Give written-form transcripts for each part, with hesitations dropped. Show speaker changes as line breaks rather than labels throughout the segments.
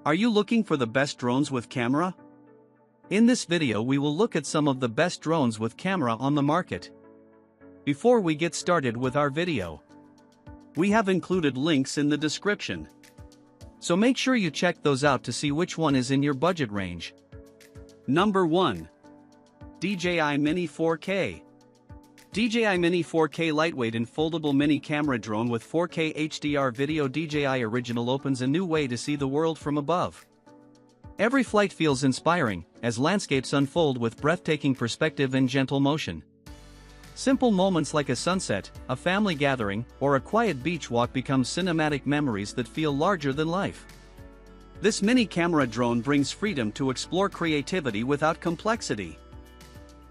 Are you looking for the best drones with camera? In this video we will look at some of the best drones with camera on the market. Before we get started with our video, we have included links in the description. So make sure you check those out to see which one is in your budget range. Number 1. DJI Mini 4K. DJI Mini 4K lightweight and foldable mini camera drone with 4K HDR video. DJI Original opens a new way to see the world from above. Every flight feels inspiring, as landscapes unfold with breathtaking perspective and gentle motion. Simple moments like a sunset, a family gathering, or a quiet beach walk become cinematic memories that feel larger than life. This mini camera drone brings freedom to explore creativity without complexity.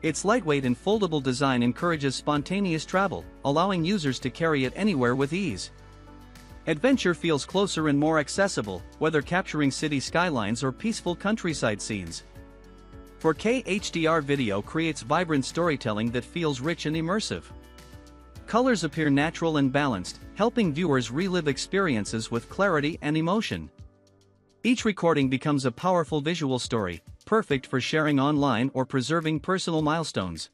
Its lightweight and foldable design encourages spontaneous travel, allowing users to carry it anywhere with ease. Adventure feels closer and more accessible, whether capturing city skylines or peaceful countryside scenes. 4K HDR video creates vibrant storytelling that feels rich and immersive. Colors appear natural and balanced, helping viewers relive experiences with clarity and emotion. Each recording becomes a powerful visual story, perfect for sharing online or preserving personal milestones.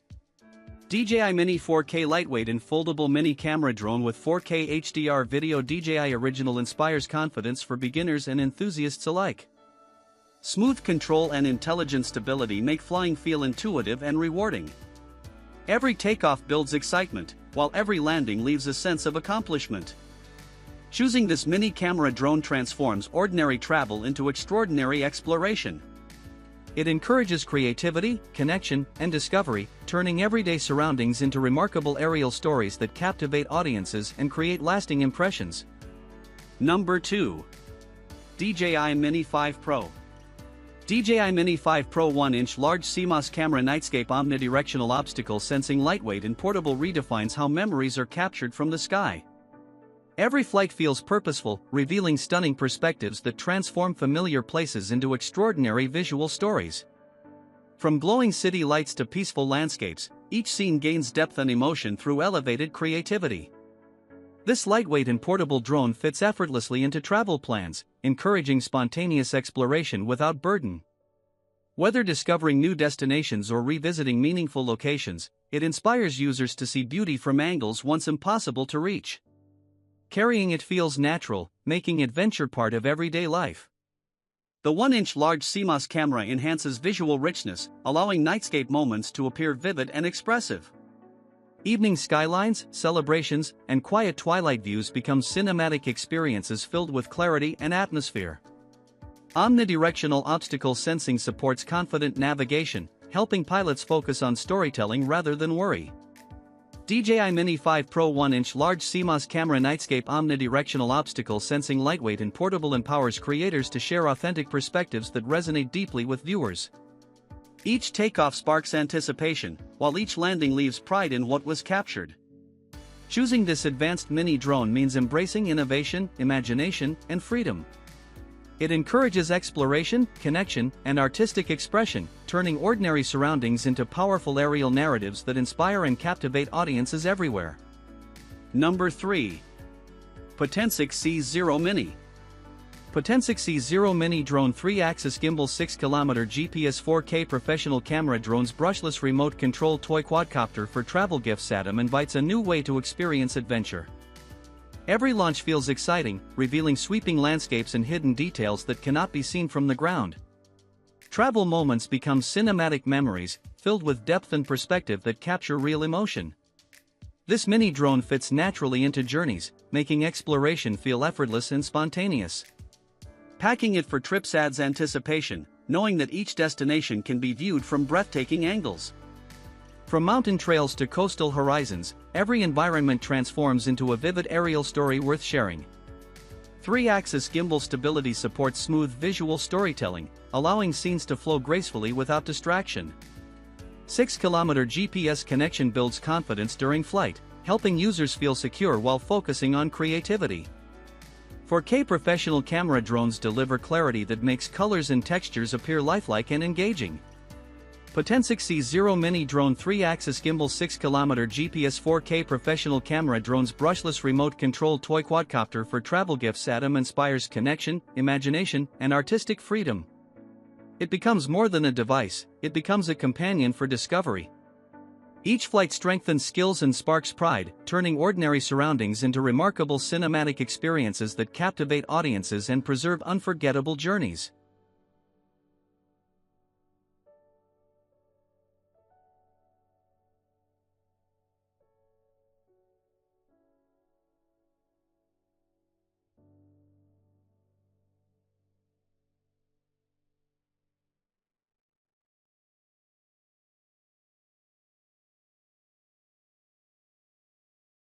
DJI Mini 4K lightweight and foldable mini camera drone with 4K HDR video. DJI Original inspires confidence for beginners and enthusiasts alike. Smooth control and intelligent stability make flying feel intuitive and rewarding. Every takeoff builds excitement, while every landing leaves a sense of accomplishment. Choosing this mini camera drone transforms ordinary travel into extraordinary exploration. It encourages creativity, connection, and discovery, turning everyday surroundings into remarkable aerial stories that captivate audiences and create lasting impressions. Number 2. DJI Mini 5 Pro. DJI Mini 5 Pro 1-inch large CMOS camera nightscape omnidirectional obstacle sensing lightweight and portable redefines how memories are captured from the sky. Every flight feels purposeful, revealing stunning perspectives that transform familiar places into extraordinary visual stories. From glowing city lights to peaceful landscapes, each scene gains depth and emotion through elevated creativity. This lightweight and portable drone fits effortlessly into travel plans, encouraging spontaneous exploration without burden. Whether discovering new destinations or revisiting meaningful locations, it inspires users to see beauty from angles once impossible to reach. Carrying it feels natural, making adventure part of everyday life. The 1-inch large CMOS camera enhances visual richness, allowing nightscape moments to appear vivid and expressive. Evening skylines, celebrations, and quiet twilight views become cinematic experiences filled with clarity and atmosphere. Omnidirectional obstacle sensing supports confident navigation, helping pilots focus on storytelling rather than worry. DJI Mini 5 Pro 1-inch large CMOS camera nightscape omnidirectional obstacle sensing lightweight and portable empowers creators to share authentic perspectives that resonate deeply with viewers. Each takeoff sparks anticipation, while each landing leaves pride in what was captured. Choosing this advanced mini drone means embracing innovation, imagination, and freedom. It encourages exploration, connection, and artistic expression, turning ordinary surroundings into powerful aerial narratives that inspire and captivate audiences everywhere. Number 3. Potensic C0 Mini. Potensic C0 Mini drone 3-axis gimbal 6km GPS 4K professional camera drones brushless remote control toy quadcopter for travel gifts. Satam invites a new way to experience adventure. Every launch feels exciting, revealing sweeping landscapes and hidden details that cannot be seen from the ground. Travel moments become cinematic memories, filled with depth and perspective that capture real emotion. This mini drone fits naturally into journeys, making exploration feel effortless and spontaneous. Packing it for trips adds anticipation, knowing that each destination can be viewed from breathtaking angles. From mountain trails to coastal horizons, every environment transforms into a vivid aerial story worth sharing. 3-axis gimbal stability supports smooth visual storytelling, allowing scenes to flow gracefully without distraction. 6km GPS connection builds confidence during flight, helping users feel secure while focusing on creativity. 4K professional camera drones deliver clarity that makes colors and textures appear lifelike and engaging. Potensic C0 Mini Drone 3-axis gimbal 6km GPS 4K professional camera drones brushless remote controlled toy quadcopter for travel gifts. Atom inspires connection, imagination, and artistic freedom. It becomes more than a device, it becomes a companion for discovery. Each flight strengthens skills and sparks pride, turning ordinary surroundings into remarkable cinematic experiences that captivate audiences and preserve unforgettable journeys.